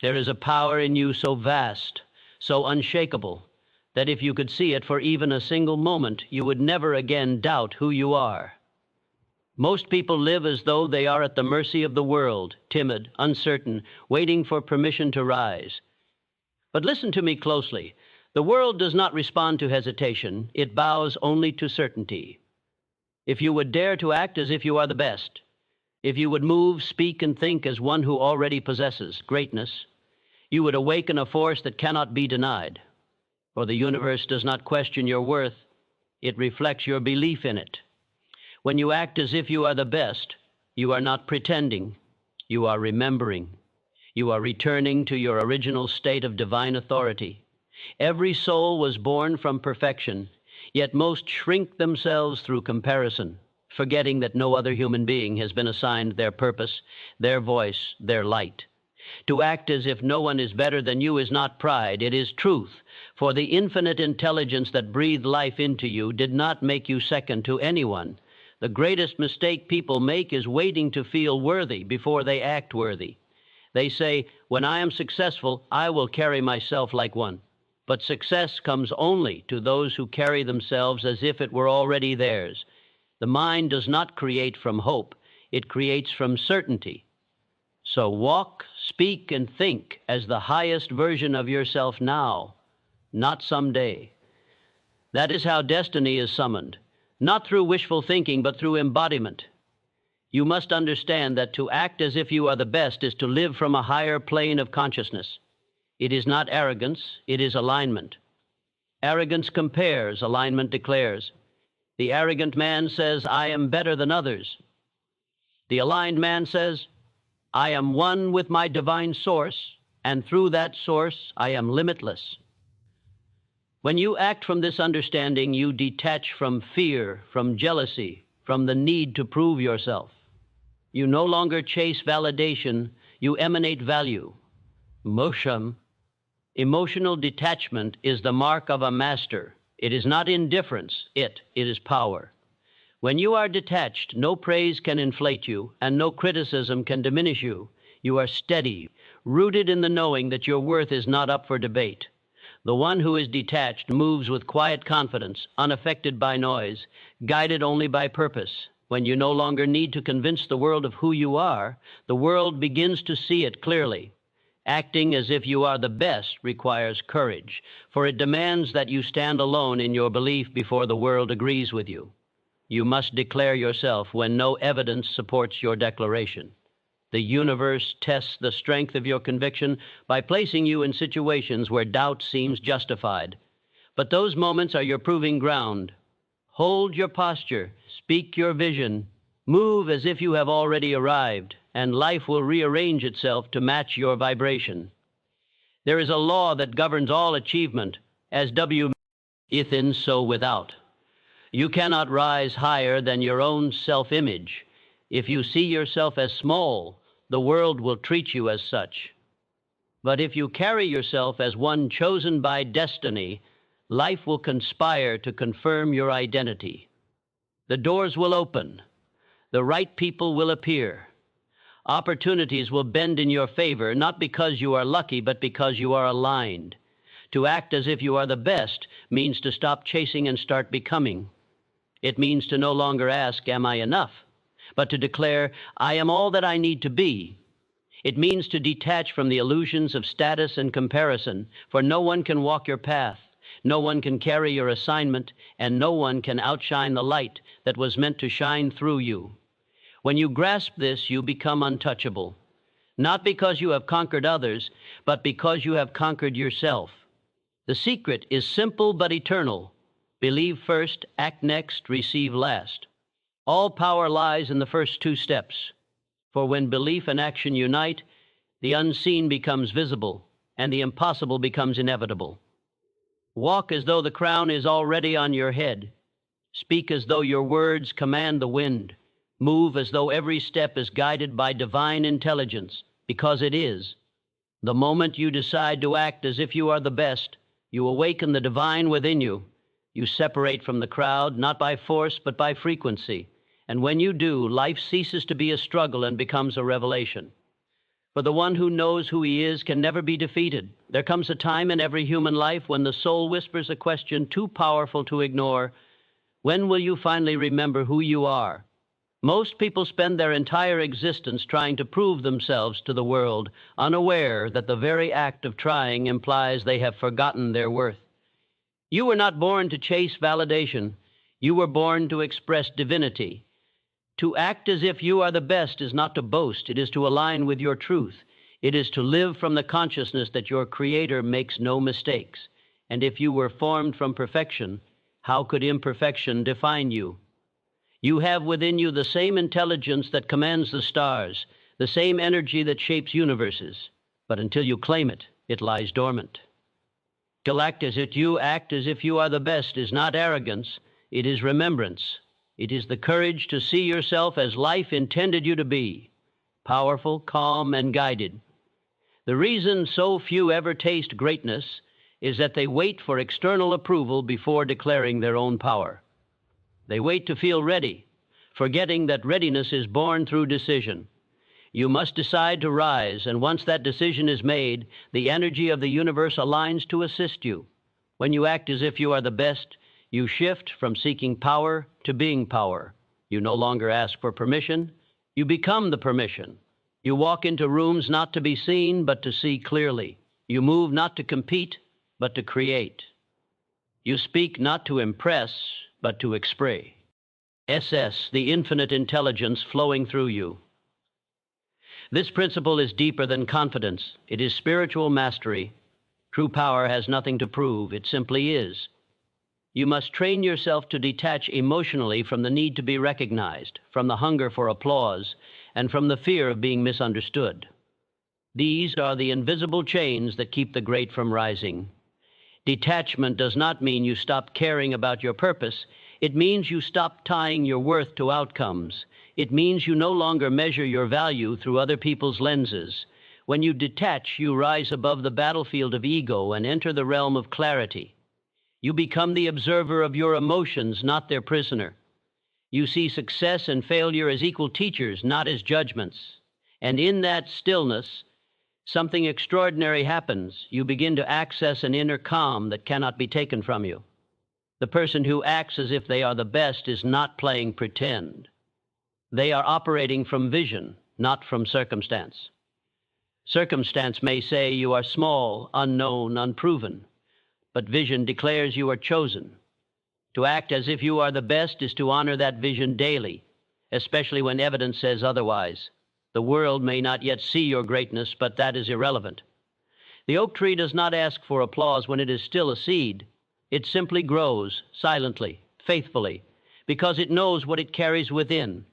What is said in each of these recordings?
There is a power in you so vast, so unshakable, that if you could see it for even a single moment, you would never again doubt who you are. Most people live as though they are at the mercy of the world, timid, uncertain, waiting for permission to rise. But listen to me closely. The world does not respond to hesitation. It bows only to certainty. If you would dare to act as if you are the best, if you would move, speak, and think as one who already possesses greatness, you would awaken a force that cannot be denied. For the universe does not question your worth. It reflects your belief in it. When you act as if you are the best, you are not pretending. You are remembering. You are returning to your original state of divine authority. Every soul was born from perfection, yet most shrink themselves through comparison, forgetting that no other human being has been assigned their purpose, their voice, their light. To act as if no one is better than you is not pride, it is truth, for the infinite intelligence that breathed life into you did not make you second to anyone. The greatest mistake people make is waiting to feel worthy before they act worthy. They say, when I am successful, I will carry myself like one. But success comes only to those who carry themselves as if it were already theirs. The mind does not create from hope, it creates from certainty. So walk, speak, and think as the highest version of yourself now, not someday. That is how destiny is summoned, not through wishful thinking, but through embodiment. You must understand that to act as if you are the best is to live from a higher plane of consciousness. It is not arrogance, it is alignment. Arrogance compares, alignment declares. The arrogant man says, I am better than others. The aligned man says, I am one with my divine source, and through that source I am limitless. When you act from this understanding, you detach from fear, from jealousy, from the need to prove yourself. You no longer chase validation, you emanate value. Mosham. Emotional detachment is the mark of a master. It is not indifference, it is power. When you are detached, no praise can inflate you, and no criticism can diminish you. You are steady, rooted in the knowing that your worth is not up for debate. The one who is detached moves with quiet confidence, unaffected by noise, guided only by purpose. When you no longer need to convince the world of who you are, the world begins to see it clearly. Acting as if you are the best requires courage, for it demands that you stand alone in your belief before the world agrees with you. You must declare yourself when no evidence supports your declaration. The universe tests the strength of your conviction by placing you in situations where doubt seems justified. But those moments are your proving ground. Hold your posture, speak your vision, move as if you have already arrived, and life will rearrange itself to match your vibration. There is a law that governs all achievement, as W. within, so without. You cannot rise higher than your own self-image. If you see yourself as small, the world will treat you as such. But if you carry yourself as one chosen by destiny, life will conspire to confirm your identity. The doors will open. The right people will appear. Opportunities will bend in your favor, not because you are lucky, but because you are aligned. To act as if you are the best means to stop chasing and start becoming. It means to no longer ask, am I enough? But to declare, I am all that I need to be. It means to detach from the illusions of status and comparison, for no one can walk your path, no one can carry your assignment, and no one can outshine the light that was meant to shine through you. When you grasp this, you become untouchable, not because you have conquered others, but because you have conquered yourself. The secret is simple but eternal. Believe first, act next, receive last. All power lies in the first two steps. For when belief and action unite, the unseen becomes visible, and the impossible becomes inevitable. Walk as though the crown is already on your head. Speak as though your words command the wind. Move as though every step is guided by divine intelligence, because it is. The moment you decide to act as if you are the best, you awaken the divine within you. You separate from the crowd, not by force, but by frequency. And when you do, life ceases to be a struggle and becomes a revelation. For the one who knows who he is can never be defeated. There comes a time in every human life when the soul whispers a question too powerful to ignore. When will you finally remember who you are? Most people spend their entire existence trying to prove themselves to the world, unaware that the very act of trying implies they have forgotten their worth. You were not born to chase validation. You were born to express divinity. To act as if you are the best is not to boast. It is to align with your truth. It is to live from the consciousness that your Creator makes no mistakes. And if you were formed from perfection, how could imperfection define you? You have within you the same intelligence that commands the stars, the same energy that shapes universes. But until you claim it, it lies dormant. To act as if you are the best is not arrogance, it is remembrance. It is the courage to see yourself as life intended you to be, powerful, calm, and guided. The reason so few ever taste greatness is that they wait for external approval before declaring their own power. They wait to feel ready, forgetting that readiness is born through decision. You must decide to rise, and once that decision is made, the energy of the universe aligns to assist you. When you act as if you are the best, you shift from seeking power to being power. You no longer ask for permission, you become the permission. You walk into rooms not to be seen, but to see clearly. You move not to compete, but to create. You speak not to impress, but to express. The infinite intelligence flowing through you. This principle is deeper than confidence. It is spiritual mastery. True power has nothing to prove. It simply is. You must train yourself to detach emotionally from the need to be recognized, from the hunger for applause, and from the fear of being misunderstood. These are the invisible chains that keep the great from rising. Detachment does not mean you stop caring about your purpose. It means you stop tying your worth to outcomes. It means you no longer measure your value through other people's lenses. When you detach, you rise above the battlefield of ego and enter the realm of clarity. You become the observer of your emotions, not their prisoner. You see success and failure as equal teachers, not as judgments. And in that stillness, something extraordinary happens. You begin to access an inner calm that cannot be taken from you. The person who acts as if they are the best is not playing pretend. They are operating from vision, not from circumstance. Circumstance may say you are small, unknown, unproven, but vision declares you are chosen. To act as if you are the best is to honor that vision daily, especially when evidence says otherwise. The world may not yet see your greatness, but that is irrelevant. The oak tree does not ask for applause when it is still a seed. It simply grows silently, faithfully, because it knows what it carries within.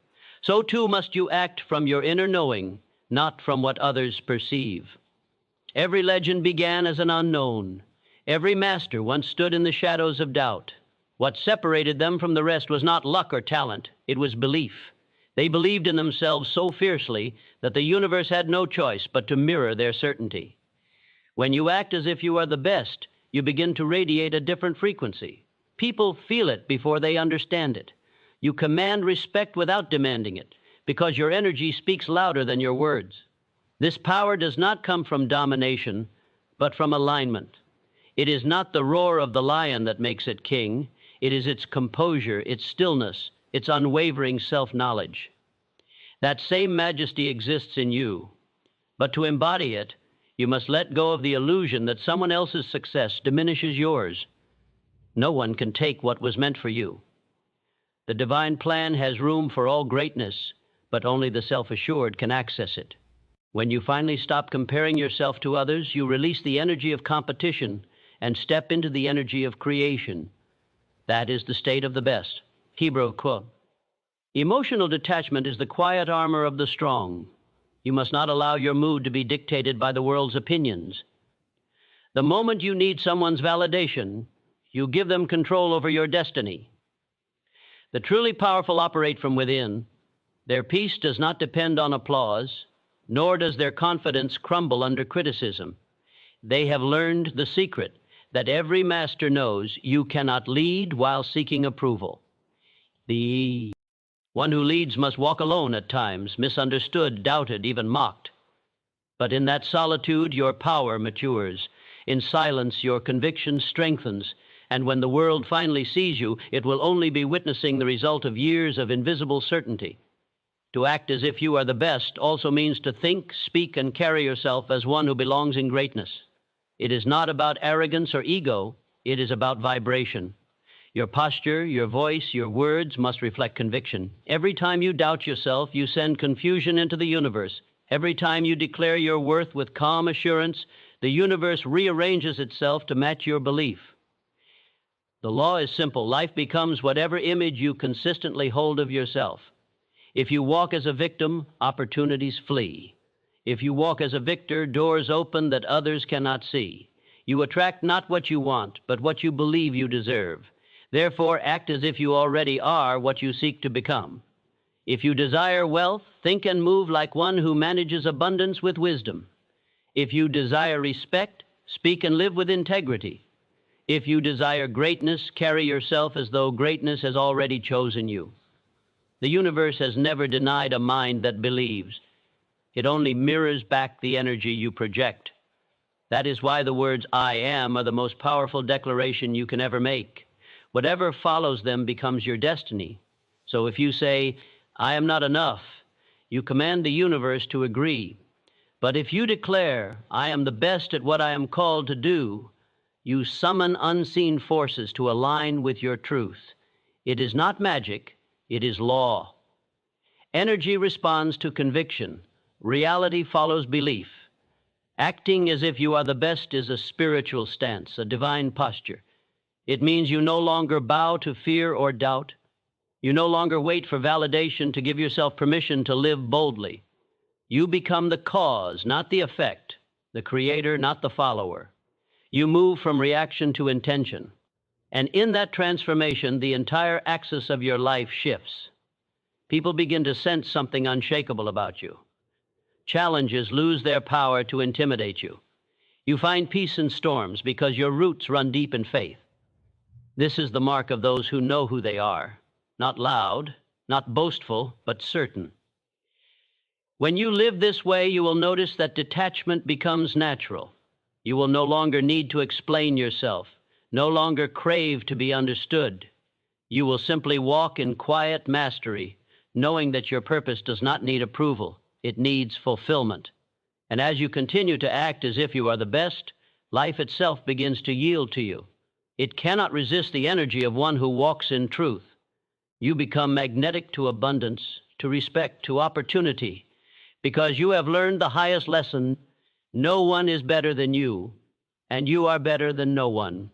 So too must you act from your inner knowing, not from what others perceive. Every legend began as an unknown. Every master once stood in the shadows of doubt. What separated them from the rest was not luck or talent, it was belief. They believed in themselves so fiercely that the universe had no choice but to mirror their certainty. When you act as if you are the best, you begin to radiate a different frequency. People feel it before they understand it. You command respect without demanding it, because your energy speaks louder than your words. This power does not come from domination, but from alignment. It is not the roar of the lion that makes it king. It is its composure, its stillness, its unwavering self-knowledge. That same majesty exists in you. But to embody it, you must let go of the illusion that someone else's success diminishes yours. No one can take what was meant for you. The divine plan has room for all greatness, but only the self-assured can access it. When you finally stop comparing yourself to others, you release the energy of competition and step into the energy of creation. That is the state of the best. Hebrew quote. Emotional detachment is the quiet armor of the strong. You must not allow your mood to be dictated by the world's opinions. The moment you need someone's validation, you give them control over your destiny. The truly powerful operate from within. Their peace does not depend on applause, nor does their confidence crumble under criticism. They have learned the secret that every master knows: you cannot lead while seeking approval. The one who leads must walk alone at times, misunderstood, doubted, even mocked. But in that solitude, your power matures. In silence, your conviction strengthens. And when the world finally sees you, it will only be witnessing the result of years of invisible certainty. To act as if you are the best also means to think, speak, and carry yourself as one who belongs in greatness. It is not about arrogance or ego, it is about vibration. Your posture, your voice, your words must reflect conviction. Every time you doubt yourself, you send confusion into the universe. Every time you declare your worth with calm assurance, the universe rearranges itself to match your belief. The law is simple. Life becomes whatever image you consistently hold of yourself. If you walk as a victim, opportunities flee. If you walk as a victor, doors open that others cannot see. You attract not what you want, but what you believe you deserve. Therefore, act as if you already are what you seek to become. If you desire wealth, think and move like one who manages abundance with wisdom. If you desire respect, speak and live with integrity. If you desire greatness, carry yourself as though greatness has already chosen you. The universe has never denied a mind that believes. It only mirrors back the energy you project. That is why the words "I am" are the most powerful declaration you can ever make. Whatever follows them becomes your destiny. So if you say, "I am not enough," you command the universe to agree. But if you declare, "I am the best at what I am called to do," you summon unseen forces to align with your truth. It is not magic, it is law. Energy responds to conviction. Reality follows belief. Acting as if you are the best is a spiritual stance, a divine posture. It means you no longer bow to fear or doubt. You no longer wait for validation to give yourself permission to live boldly. You become the cause, not the effect, the creator, not the follower. You move from reaction to intention. And in that transformation, the entire axis of your life shifts. People begin to sense something unshakable about you. Challenges lose their power to intimidate you. You find peace in storms because your roots run deep in faith. This is the mark of those who know who they are. Not loud, not boastful, but certain. When you live this way, you will notice that detachment becomes natural. You will no longer need to explain yourself, no longer crave to be understood. You will simply walk in quiet mastery, knowing that your purpose does not need approval, it needs fulfillment. And as you continue to act as if you are the best, life itself begins to yield to you. It cannot resist the energy of one who walks in truth. You become magnetic to abundance, to respect, to opportunity, because you have learned the highest lesson: no one is better than you, and you are better than no one.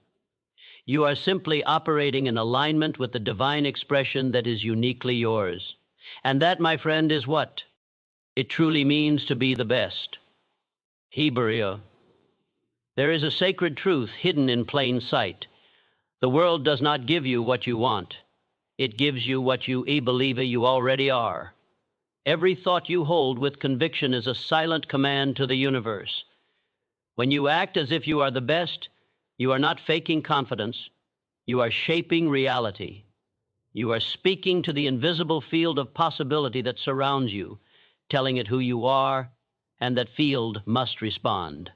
You are simply operating in alignment with the divine expression that is uniquely yours. And that, my friend, is what it truly means to be the best. Hebrew. There is a sacred truth hidden in plain sight. The world does not give you what you want. It gives you what you believe you already are. Every thought you hold with conviction is a silent command to the universe. When you act as if you are the best, you are not faking confidence. You are shaping reality. You are speaking to the invisible field of possibility that surrounds you, telling it who you are, and that field must respond.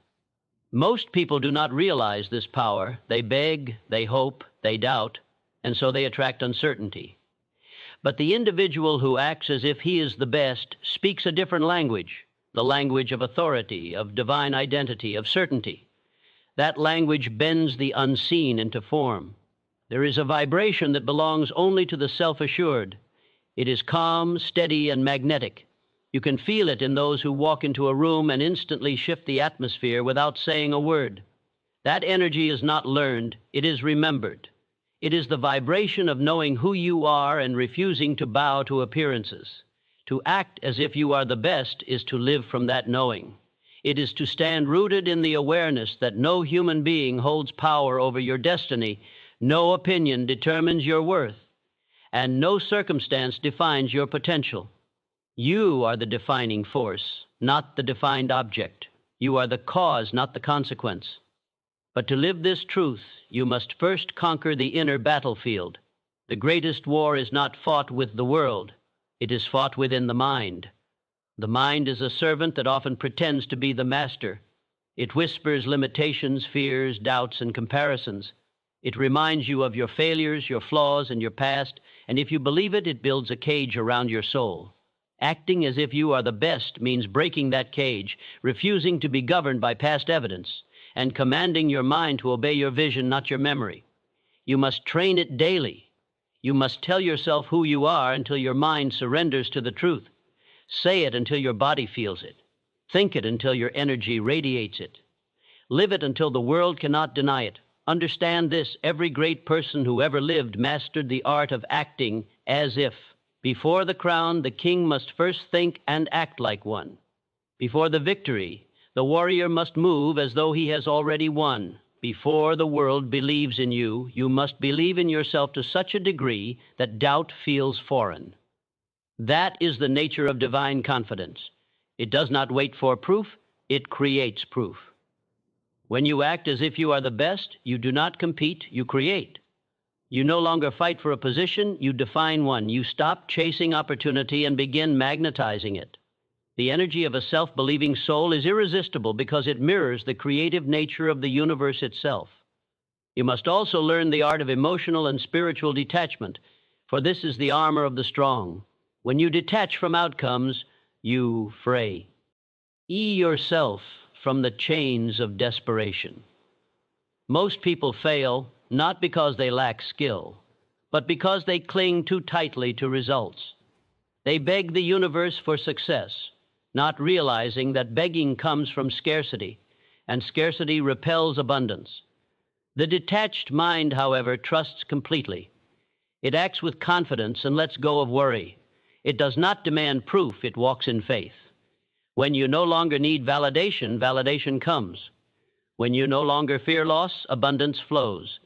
Most people do not realize this power. They beg, they hope, they doubt, and so they attract uncertainty. But the individual who acts as if he is the best speaks a different language, the language of authority, of divine identity, of certainty. That language bends the unseen into form. There is a vibration that belongs only to the self-assured. It is calm, steady, and magnetic. You can feel it in those who walk into a room and instantly shift the atmosphere without saying a word. That energy is not learned, it is remembered. It is the vibration of knowing who you are and refusing to bow to appearances. To act as if you are the best is to live from that knowing. It is to stand rooted in the awareness that no human being holds power over your destiny, no opinion determines your worth, and no circumstance defines your potential. You are the defining force, not the defined object. You are the cause, not the consequence. But to live this truth, you must first conquer the inner battlefield. The greatest war is not fought with the world. It is fought within the mind. The mind is a servant that often pretends to be the master. It whispers limitations, fears, doubts, and comparisons. It reminds you of your failures, your flaws, and your past, and if you believe it, it builds a cage around your soul. Acting as if you are the best means breaking that cage, refusing to be governed by past evidence, and commanding your mind to obey your vision, not your memory. You must train it daily. You must tell yourself who you are until your mind surrenders to the truth. Say it until your body feels it. Think it until your energy radiates it. Live it until the world cannot deny it. Understand this: every great person who ever lived mastered the art of acting as if. Before the crown, the king must first think and act like one. Before the victory, the warrior must move as though he has already won. Before the world believes in you, you must believe in yourself to such a degree that doubt feels foreign. That is the nature of divine confidence. It does not wait for proof, it creates proof. When you act as if you are the best, you do not compete, you create. You no longer fight for a position, you define one. You stop chasing opportunity and begin magnetizing it. The energy of a self-believing soul is irresistible because it mirrors the creative nature of the universe itself. You must also learn the art of emotional and spiritual detachment, for this is the armor of the strong. When you detach from outcomes, you free yourself from the chains of desperation. Most people fail not because they lack skill, but because they cling too tightly to results. They beg the universe for success, not realizing that begging comes from scarcity, and scarcity repels abundance. The detached mind, however, trusts completely. It acts with confidence and lets go of worry. It does not demand proof, it walks in faith. When you no longer need validation, validation comes. When you no longer fear loss, abundance flows.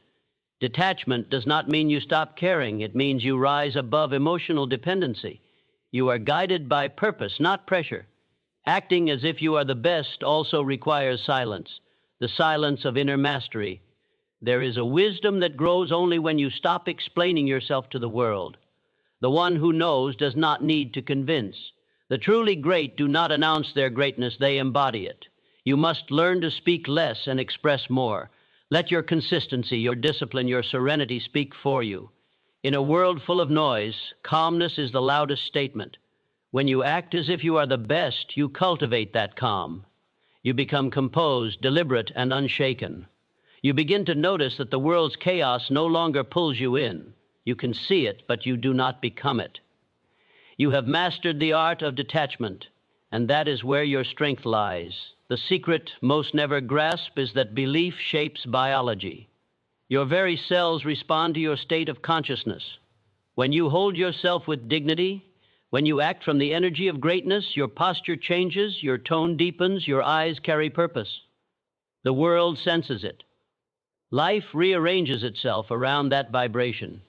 Detachment does not mean you stop caring. It means you rise above emotional dependency. You are guided by purpose, not pressure. Acting as if you are the best also requires silence, the silence of inner mastery. There is a wisdom that grows only when you stop explaining yourself to the world. The one who knows does not need to convince. The truly great do not announce their greatness, they embody it. You must learn to speak less and express more. Let your consistency, your discipline, your serenity speak for you. In a world full of noise, calmness is the loudest statement. When you act as if you are the best, you cultivate that calm. You become composed, deliberate, and unshaken. You begin to notice that the world's chaos no longer pulls you in. You can see it, but you do not become it. You have mastered the art of detachment, and that is where your strength lies. The secret most never grasp is that belief shapes biology. Your very cells respond to your state of consciousness. When you hold yourself with dignity, when you act from the energy of greatness, your posture changes, your tone deepens, your eyes carry purpose. The world senses it. Life rearranges itself around that vibration.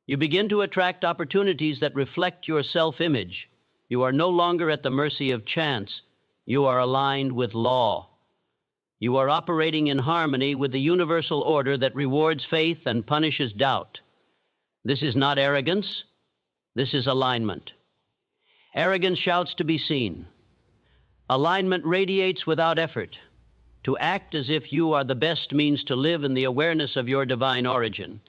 You begin to attract opportunities that reflect your self-image. You are no longer at the mercy of chance. You are aligned with law. You are operating in harmony with the universal order that rewards faith and punishes doubt. This is not arrogance. This is alignment. Arrogance shouts to be seen. Alignment radiates without effort. To act as if you are the best means to live in the awareness of your divine origin.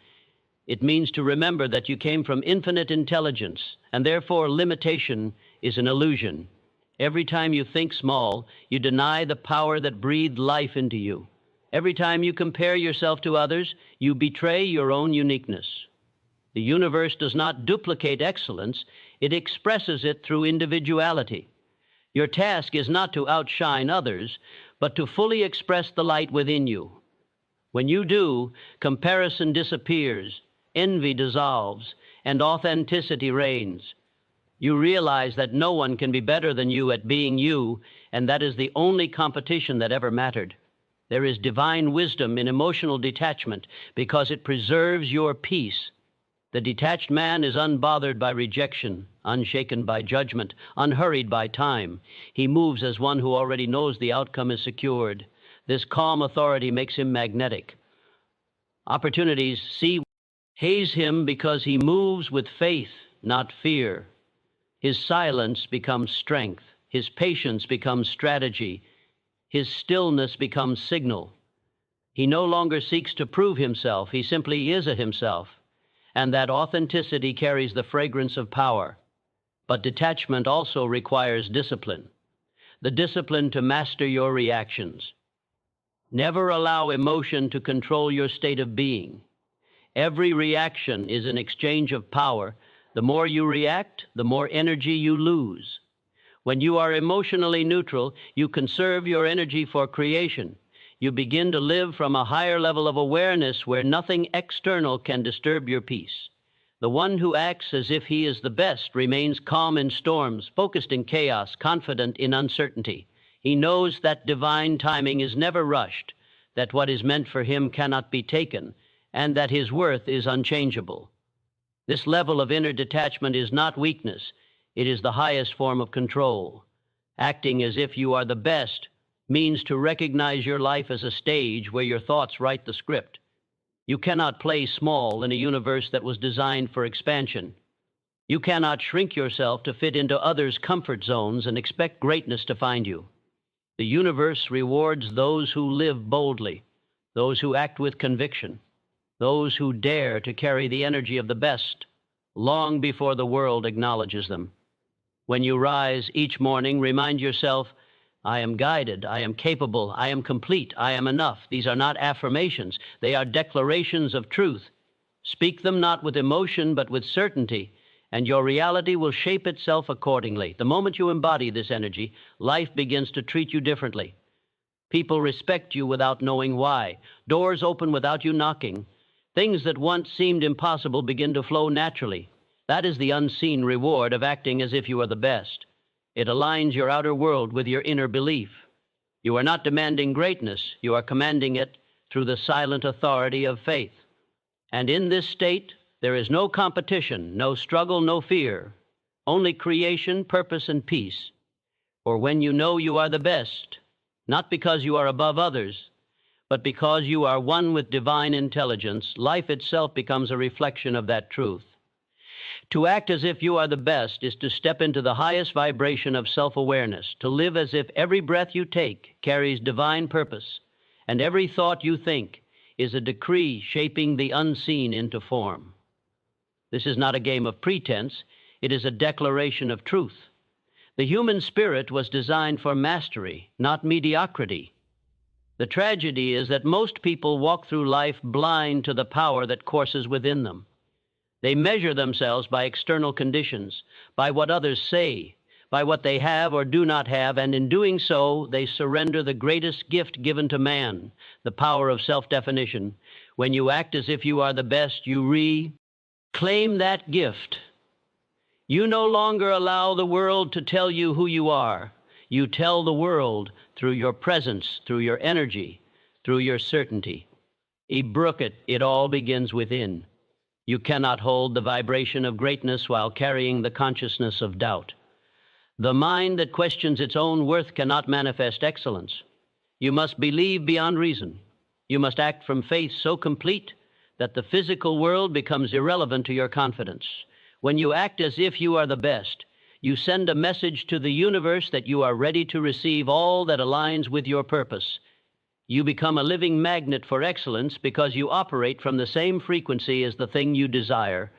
It means to remember that you came from infinite intelligence, and therefore limitation is an illusion. Every time you think small, you deny the power that breathed life into you. Every time you compare yourself to others, you betray your own uniqueness. The universe does not duplicate excellence, it expresses it through individuality. Your task is not to outshine others, but to fully express the light within you. When you do, comparison disappears, envy dissolves, and authenticity reigns. You realize that no one can be better than you at being you, and that is the only competition that ever mattered. There is divine wisdom in emotional detachment because it preserves your peace. The detached man is unbothered by rejection, unshaken by judgment, unhurried by time. He moves as one who already knows the outcome is secured. This calm authority makes him magnetic. Opportunities haze him because he moves with faith, not fear. His silence becomes strength. His patience becomes strategy. His stillness becomes signal. He no longer seeks to prove himself. He simply is a himself. And that authenticity carries the fragrance of power. But detachment also requires discipline. The discipline to master your reactions. Never allow emotion to control your state of being. Every reaction is an exchange of power. The more you react, the more energy you lose. When you are emotionally neutral, you conserve your energy for creation. You begin to live from a higher level of awareness where nothing external can disturb your peace. The one who acts as if he is the best remains calm in storms, focused in chaos, confident in uncertainty. He knows that divine timing is never rushed, that what is meant for him cannot be taken, and that his worth is unchangeable. This level of inner detachment is not weakness. It is the highest form of control. Acting as if you are the best means to recognize your life as a stage where your thoughts write the script. You cannot play small in a universe that was designed for expansion. You cannot shrink yourself to fit into others' comfort zones and expect greatness to find you. The universe rewards those who live boldly, those who act with conviction, those who dare to carry the energy of the best long before the world acknowledges them. When you rise each morning, remind yourself, I am guided, I am capable, I am complete, I am enough. These are not affirmations, they are declarations of truth. Speak them not with emotion, but with certainty, and your reality will shape itself accordingly. The moment you embody this energy, life begins to treat you differently. People respect you without knowing why. Doors open without you knocking. Things that once seemed impossible begin to flow naturally. That is the unseen reward of acting as if you are the best. It aligns your outer world with your inner belief. You are not demanding greatness, you are commanding it through the silent authority of faith. And in this state, there is no competition, no struggle, no fear, only creation, purpose, and peace. For when you know you are the best, not because you are above others, but because you are one with divine intelligence, life itself becomes a reflection of that truth. To act as if you are the best is to step into the highest vibration of self-awareness, to live as if every breath you take carries divine purpose, and every thought you think is a decree shaping the unseen into form. This is not a game of pretense, it is a declaration of truth. The human spirit was designed for mastery, not mediocrity. The tragedy is that most people walk through life blind to the power that courses within them. They measure themselves by external conditions, by what others say, by what they have or do not have, and in doing so, they surrender the greatest gift given to man, the power of self-definition. When you act as if you are the best, you reclaim that gift. You no longer allow the world to tell you who you are. You tell the world through your presence, through your energy, through your certainty. It all begins within. You cannot hold the vibration of greatness while carrying the consciousness of doubt. The mind that questions its own worth cannot manifest excellence. You must believe beyond reason. You must act from faith so complete that the physical world becomes irrelevant to your confidence. When you act as if you are the best, you send a message to the universe that you are ready to receive all that aligns with your purpose. You become a living magnet for excellence because you operate from the same frequency as the thing you desire.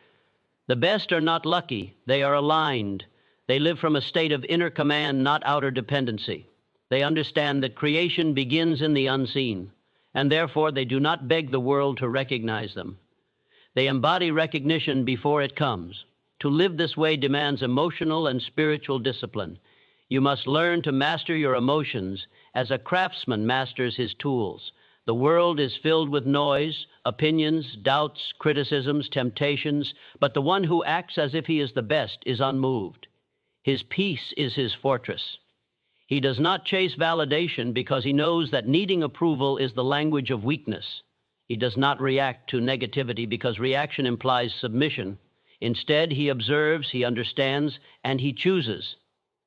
The best are not lucky, they are aligned. They live from a state of inner command, not outer dependency. They understand that creation begins in the unseen, and therefore they do not beg the world to recognize them. They embody recognition before it comes. To live this way demands emotional and spiritual discipline. You must learn to master your emotions as a craftsman masters his tools. The world is filled with noise, opinions, doubts, criticisms, temptations, but the one who acts as if he is the best is unmoved. His peace is his fortress. He does not chase validation because he knows that needing approval is the language of weakness. He does not react to negativity because reaction implies submission. Instead, he observes, he understands, and he chooses.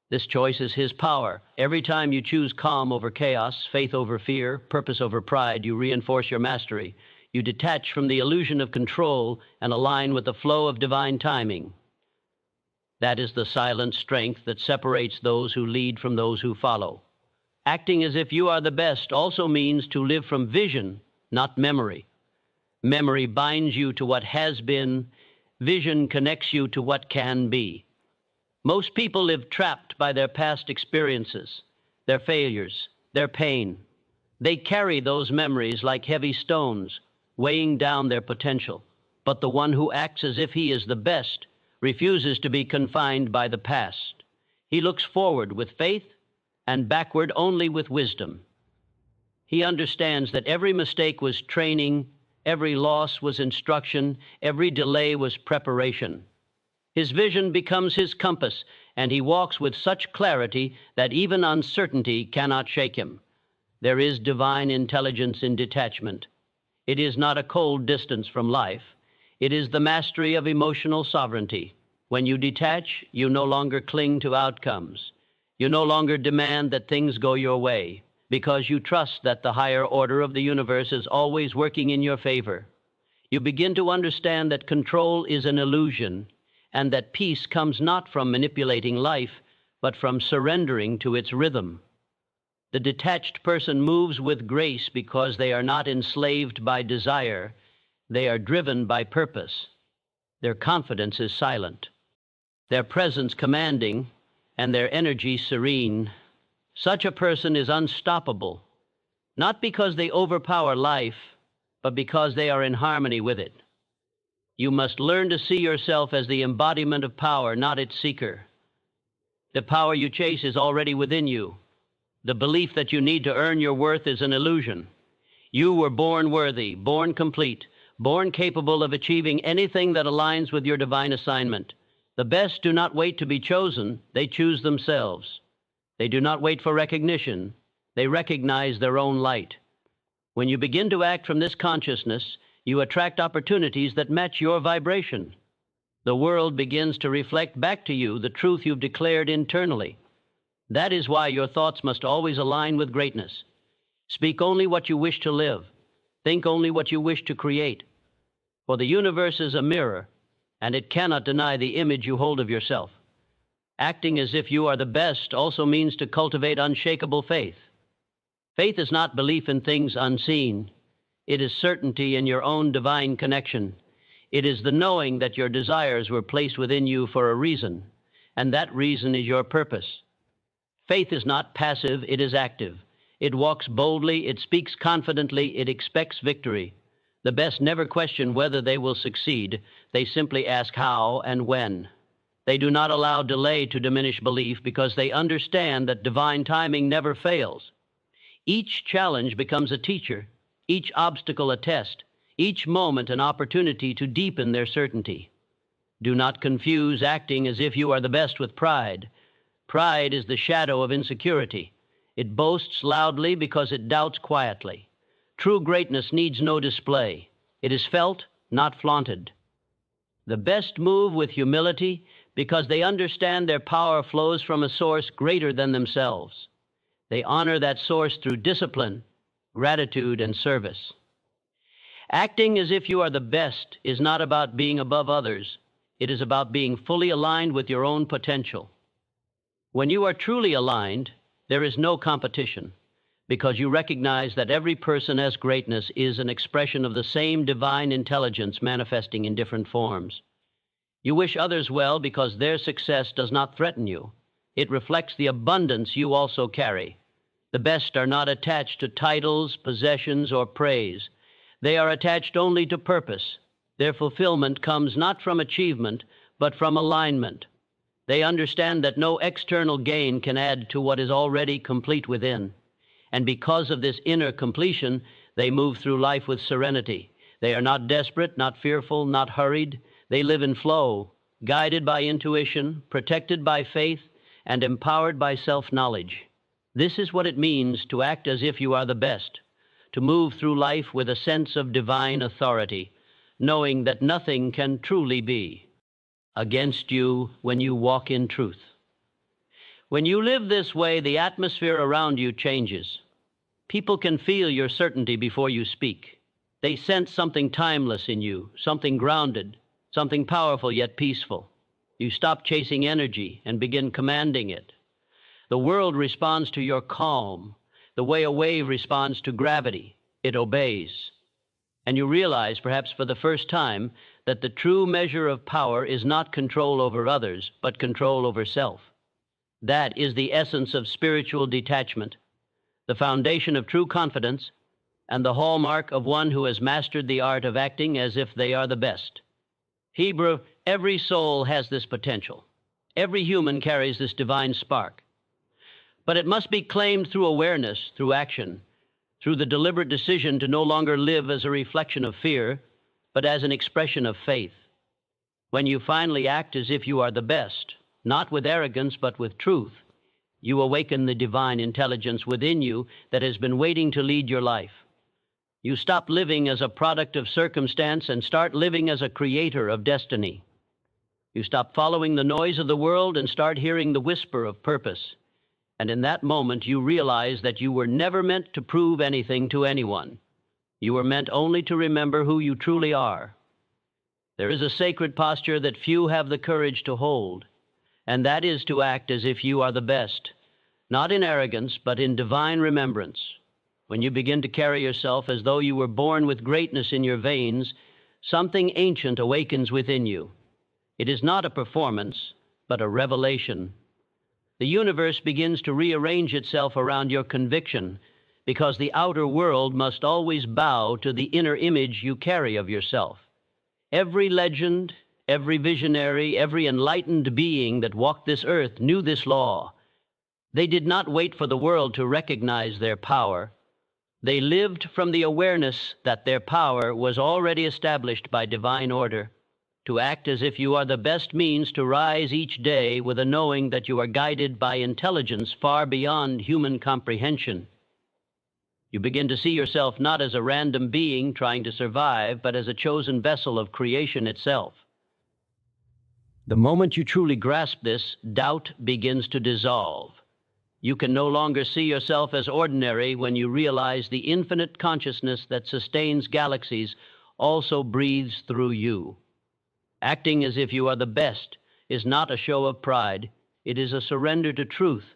This choice is his power. Every time you choose calm over chaos, faith over fear, purpose over pride, you reinforce your mastery. You detach from the illusion of control and align with the flow of divine timing. That is the silent strength that separates those who lead from those who follow. Acting as if you are the best also means to live from vision, not memory. Memory binds you to what has been, vision connects you to what can be. Most people live trapped by their past experiences, their failures, their pain. They carry those memories like heavy stones, weighing down their potential. But the one who acts as if he is the best refuses to be confined by the past. He looks forward with faith and backward only with wisdom. He understands that every mistake was training, every loss was instruction, every delay was preparation. His vision becomes his compass, and he walks with such clarity that even uncertainty cannot shake him. There is divine intelligence in detachment. It is not a cold distance from life. It is the mastery of emotional sovereignty. When you detach, you no longer cling to outcomes. You no longer demand that things go your way, because you trust that the higher order of the universe is always working in your favor. You begin to understand that control is an illusion, and that peace comes not from manipulating life, but from surrendering to its rhythm. The detached person moves with grace because they are not enslaved by desire. They are driven by purpose. Their confidence is silent, their presence commanding, and their energy serene. Such a person is unstoppable, not because they overpower life, but because they are in harmony with it. You must learn to see yourself as the embodiment of power, not its seeker. The power you chase is already within you. The belief that you need to earn your worth is an illusion. You were born worthy, born complete, born capable of achieving anything that aligns with your divine assignment. The best do not wait to be chosen, they choose themselves. They do not wait for recognition, they recognize their own light. When you begin to act from this consciousness, you attract opportunities that match your vibration. The world begins to reflect back to you the truth you've declared internally. That is why your thoughts must always align with greatness. Speak only what you wish to live. Think only what you wish to create. For the universe is a mirror, and it cannot deny the image you hold of yourself. Acting as if you are the best also means to cultivate unshakable faith. Faith is not belief in things unseen. It is certainty in your own divine connection. It is the knowing that your desires were placed within you for a reason, and that reason is your purpose. Faith is not passive, it is active. It walks boldly, it speaks confidently, it expects victory. The best never question whether they will succeed. They simply ask how and when. They do not allow delay to diminish belief because they understand that divine timing never fails. Each challenge becomes a teacher, each obstacle a test, each moment an opportunity to deepen their certainty. Do not confuse acting as if you are the best with pride. Pride is the shadow of insecurity. It boasts loudly because it doubts quietly. True greatness needs no display. It is felt, not flaunted. The best move with humility because they understand their power flows from a source greater than themselves. They honor that source through discipline, gratitude, and service. Acting as if you are the best is not about being above others. It is about being fully aligned with your own potential. When you are truly aligned, there is no competition, because you recognize that every person as greatness is an expression of the same divine intelligence manifesting in different forms. You wish others well because their success does not threaten you. It reflects the abundance you also carry. The best are not attached to titles, possessions, or praise. They are attached only to purpose. Their fulfillment comes not from achievement, but from alignment. They understand that no external gain can add to what is already complete within. And because of this inner completion, they move through life with serenity. They are not desperate, not fearful, not hurried. They live in flow, guided by intuition, protected by faith, and empowered by self-knowledge. This is what it means to act as if you are the best, to move through life with a sense of divine authority, knowing that nothing can truly be against you when you walk in truth. When you live this way, the atmosphere around you changes. People can feel your certainty before you speak. They sense something timeless in you, something grounded, something powerful yet peaceful. You stop chasing energy and begin commanding it. The world responds to your calm, the way a wave responds to gravity. It obeys. And you realize, perhaps for the first time, that the true measure of power is not control over others, but control over self. That is the essence of spiritual detachment, the foundation of true confidence, and the hallmark of one who has mastered the art of acting as if they are the best. Hebrew, every soul has this potential. Every human carries this divine spark. But it must be claimed through awareness, through action, through the deliberate decision to no longer live as a reflection of fear, but as an expression of faith. When you finally act as if you are the best, not with arrogance, but with truth, you awaken the divine intelligence within you that has been waiting to lead your life. You stop living as a product of circumstance and start living as a creator of destiny. You stop following the noise of the world and start hearing the whisper of purpose. And in that moment, you realize that you were never meant to prove anything to anyone. You were meant only to remember who you truly are. There is a sacred posture that few have the courage to hold, and that is to act as if you are the best, not in arrogance, but in divine remembrance. When you begin to carry yourself as though you were born with greatness in your veins, something ancient awakens within you. It is not a performance, but a revelation. The universe begins to rearrange itself around your conviction, because the outer world must always bow to the inner image you carry of yourself. Every legend, every visionary, every enlightened being that walked this earth knew this law. They did not wait for the world to recognize their power. They lived from the awareness that their power was already established by divine order. To act as if you are the best means to rise each day with a knowing that you are guided by intelligence far beyond human comprehension. You begin to see yourself not as a random being trying to survive, but as a chosen vessel of creation itself. The moment you truly grasp this, doubt begins to dissolve. You can no longer see yourself as ordinary when you realize the infinite consciousness that sustains galaxies also breathes through you. Acting as if you are the best is not a show of pride. It is a surrender to truth.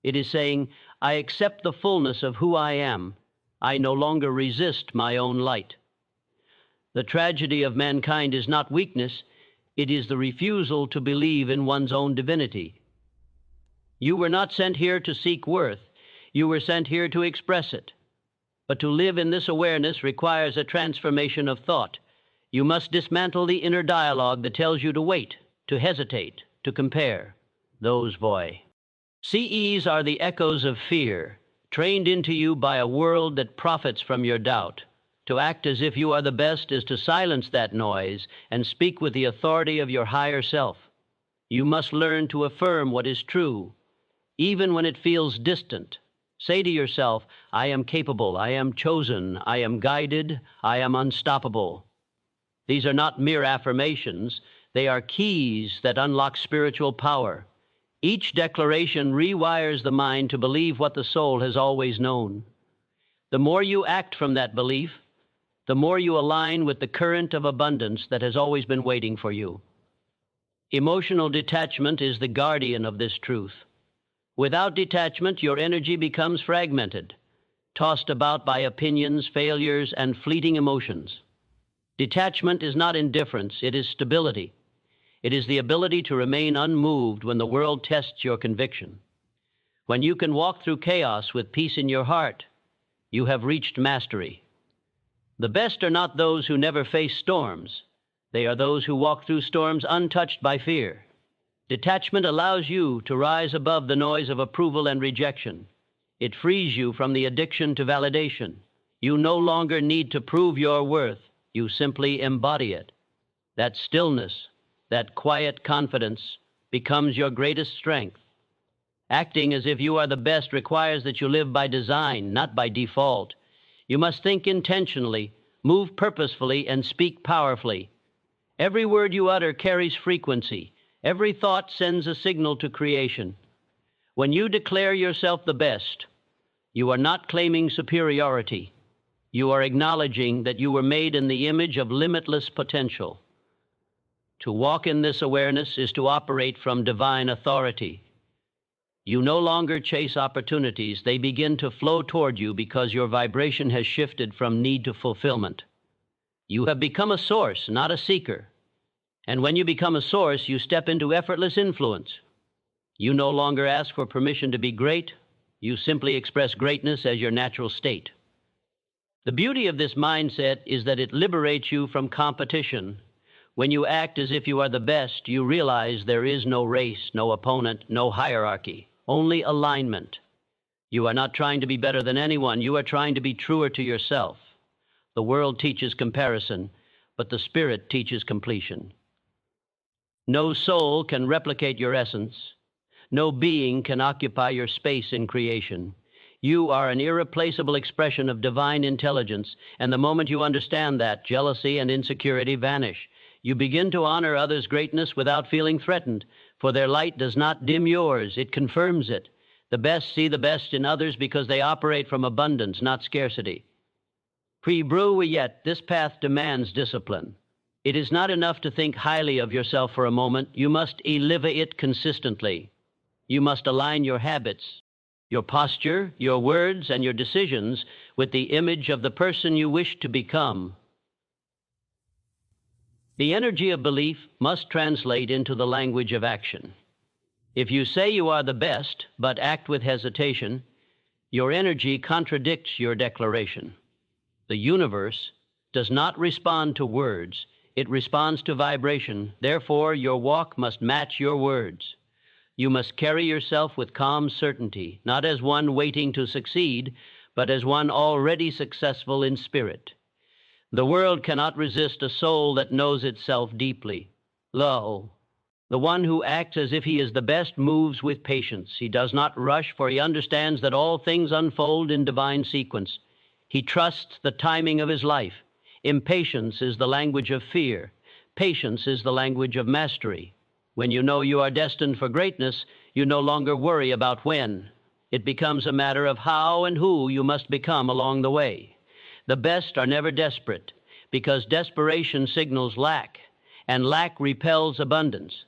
It is saying, I accept the fullness of who I am. I no longer resist my own light. The tragedy of mankind is not weakness. It is the refusal to believe in one's own divinity. You were not sent here to seek worth. You were sent here to express it. But to live in this awareness requires a transformation of thought. You must dismantle the inner dialogue that tells you to wait, to hesitate, to compare. Those voices. CEs are the echoes of fear, trained into you by a world that profits from your doubt. To act as if you are the best is to silence that noise and speak with the authority of your higher self. You must learn to affirm what is true, even when it feels distant. Say to yourself, I am capable, I am chosen, I am guided, I am unstoppable. These are not mere affirmations. They are keys that unlock spiritual power. Each declaration rewires the mind to believe what the soul has always known. The more you act from that belief, the more you align with the current of abundance that has always been waiting for you. Emotional detachment is the guardian of this truth. Without detachment, your energy becomes fragmented, tossed about by opinions, failures, and fleeting emotions. Detachment is not indifference, it is stability. It is the ability to remain unmoved when the world tests your conviction. When you can walk through chaos with peace in your heart, you have reached mastery. The best are not those who never face storms. They are those who walk through storms untouched by fear. Detachment allows you to rise above the noise of approval and rejection. It frees you from the addiction to validation. You no longer need to prove your worth. You simply embody it. That stillness, that quiet confidence becomes your greatest strength. Acting as if you are the best requires that you live by design, not by default. You must think intentionally, move purposefully, and speak powerfully. Every word you utter carries frequency. Every thought sends a signal to creation. When you declare yourself the best, you are not claiming superiority. You are acknowledging that you were made in the image of limitless potential. To walk in this awareness is to operate from divine authority. You no longer chase opportunities. They begin to flow toward you because your vibration has shifted from need to fulfillment. You have become a source, not a seeker. And when you become a source, you step into effortless influence. You no longer ask for permission to be great. You simply express greatness as your natural state. The beauty of this mindset is that it liberates you from competition. When you act as if you are the best, you realize there is no race, no opponent, no hierarchy, only alignment. You are not trying to be better than anyone. You are trying to be truer to yourself. The world teaches comparison, but the spirit teaches completion. No soul can replicate your essence. No being can occupy your space in creation. You are an irreplaceable expression of divine intelligence, and the moment you understand that, jealousy and insecurity vanish. You begin to honor others' greatness without feeling threatened, for their light does not dim yours, it confirms it. The best see the best in others because they operate from abundance, not scarcity. Yet, this path demands discipline. It is not enough to think highly of yourself for a moment. You must elevate it consistently. You must align your habits, your posture, your words, and your decisions with the image of the person you wish to become. The energy of belief must translate into the language of action. If you say you are the best, but act with hesitation, your energy contradicts your declaration. The universe does not respond to words, it responds to vibration. Therefore, your walk must match your words. You must carry yourself with calm certainty, not as one waiting to succeed, but as one already successful in spirit. The world cannot resist a soul that knows itself deeply. Lo, the one who acts as if he is the best moves with patience. He does not rush, for he understands that all things unfold in divine sequence. He trusts the timing of his life. Impatience is the language of fear. Patience is the language of mastery. When you know you are destined for greatness, you no longer worry about when. It becomes a matter of how and who you must become along the way. The best are never desperate, because desperation signals lack, and lack repels abundance.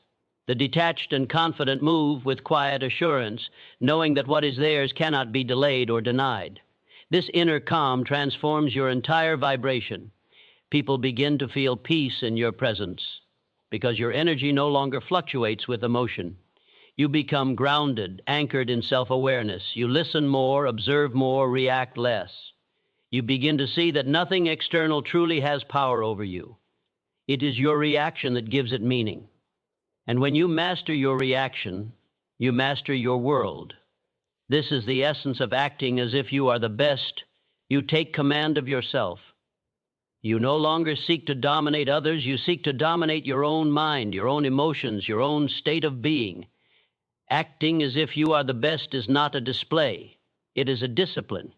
The detached and confident move with quiet assurance, knowing that what is theirs cannot be delayed or denied. This inner calm transforms your entire vibration. People begin to feel peace in your presence because your energy no longer fluctuates with emotion. You become grounded, anchored in self-awareness. You listen more, observe more, react less. You begin to see that nothing external truly has power over you. It is your reaction that gives it meaning. And when you master your reaction, you master your world. This is the essence of acting as if you are the best. You take command of yourself. You no longer seek to dominate others. You seek to dominate your own mind, your own emotions, your own state of being. Acting as if you are the best is not a display. It is a discipline.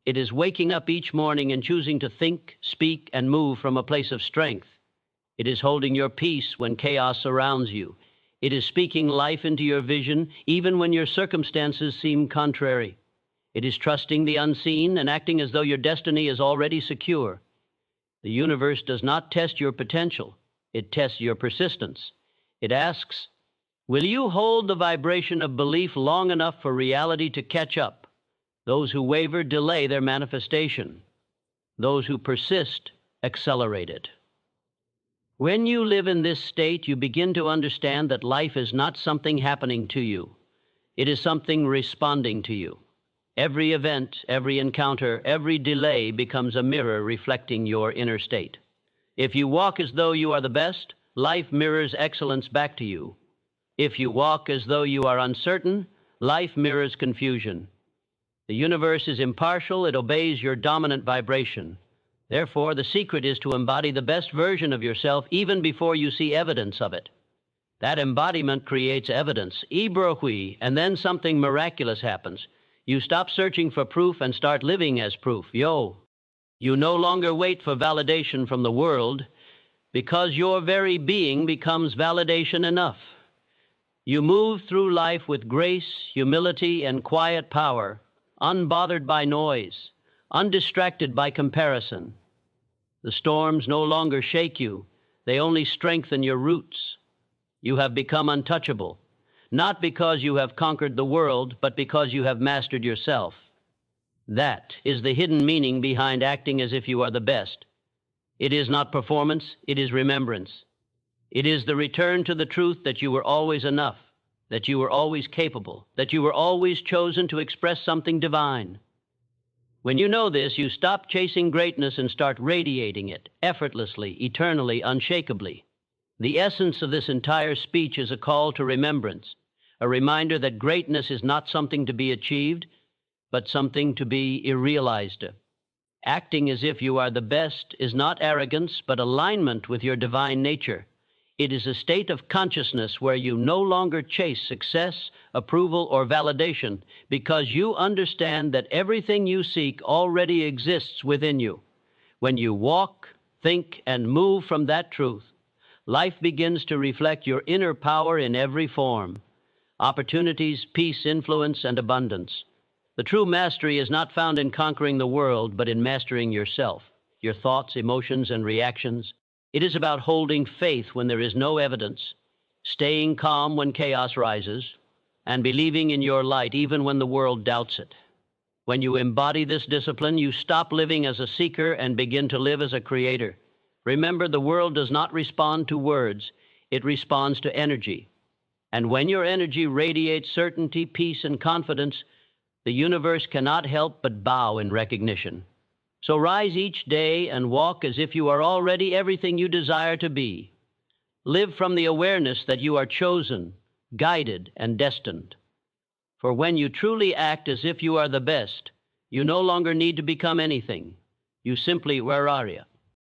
It is waking up each morning and choosing to think, speak, and move from a place of strength. It is holding your peace when chaos surrounds you. It is speaking life into your vision, even when your circumstances seem contrary. It is trusting the unseen and acting as though your destiny is already secure. The universe does not test your potential. It tests your persistence. It asks, will you hold the vibration of belief long enough for reality to catch up? Those who waver delay their manifestation. Those who persist accelerate it. When you live in this state, you begin to understand that life is not something happening to you. It is something responding to you. Every event, every encounter, every delay becomes a mirror reflecting your inner state. If you walk as though you are the best, life mirrors excellence back to you. If you walk as though you are uncertain, life mirrors confusion. The universe is impartial. It obeys your dominant vibration. Therefore, the secret is to embody the best version of yourself even before you see evidence of it. That embodiment creates evidence, and then something miraculous happens. You stop searching for proof and start living as proof. You no longer wait for validation from the world because your very being becomes validation enough. You move through life with grace, humility, and quiet power, unbothered by noise, undistracted by comparison. The storms no longer shake you. They only strengthen your roots. You have become untouchable, not because you have conquered the world, but because you have mastered yourself. That is the hidden meaning behind acting as if you are the best. It is not performance, it is remembrance. It is the return to the truth that you were always enough, that you were always capable, that you were always chosen to express something divine. When you know this, you stop chasing greatness and start radiating it, effortlessly, eternally, unshakably. The essence of this entire speech is a call to remembrance, a reminder that greatness is not something to be achieved, but something to be realized. Acting as if you are the best is not arrogance, but alignment with your divine nature. It is a state of consciousness where you no longer chase success, approval, or validation because you understand that everything you seek already exists within you. When you walk, think, and move from that truth, life begins to reflect your inner power in every form: opportunities, peace, influence, and abundance. The true mastery is not found in conquering the world, but in mastering yourself, your thoughts, emotions, and reactions. It is about holding faith when there is no evidence, staying calm when chaos rises, and believing in your light even when the world doubts it. When you embody this discipline, you stop living as a seeker and begin to live as a creator. Remember, the world does not respond to words, it responds to energy. And when your energy radiates certainty, peace, and confidence, the universe cannot help but bow in recognition. So rise each day and walk as if you are already everything you desire to be. Live from the awareness that you are chosen, guided, and destined. For when you truly act as if you are the best, you no longer need to become anything. You simply, where are you?